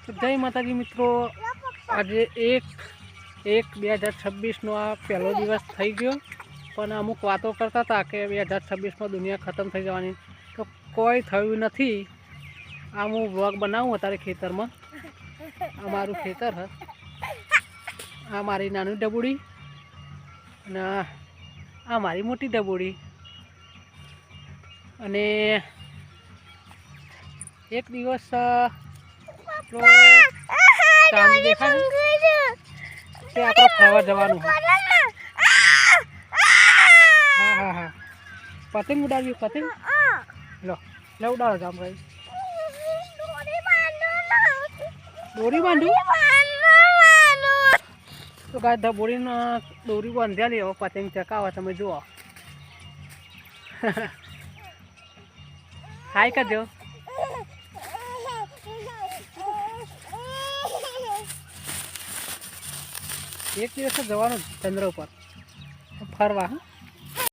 તો જય માતાજી મિત્રો, આજે 1/1/2026નો આ પહેલો દિવસ થઈ ગયો, પણ અમુક વાતો કરતા હતા કે 2026માં દુનિયા ખતમ થઈ જવાની, તો કોઈ થયું નથી. આ હું વ્લોગ બનાવું અત્યારે ખેતરમાં. આ મારું ખેતર હ, આ મારી નાની ડબુડી અને આ મારી મોટી ડબુડી. અને એક દિવસ ચાંદ દેખાય તે આપણે ફરવા જવાનું હોય. હા હા હા, પતંગ ઉડાડ્યું પતંગ. લો લે ઉડાડો જામ ભાઈ. દોરી બાંધું તો ગાય ધબોડીને દોરી બાંધ્યાલી. હવે પતંગ ચકાવે તમે જુઓ. હાય કરજો. એક દિવસ જવાનું ચંદ્ર ઉપર ફરવા.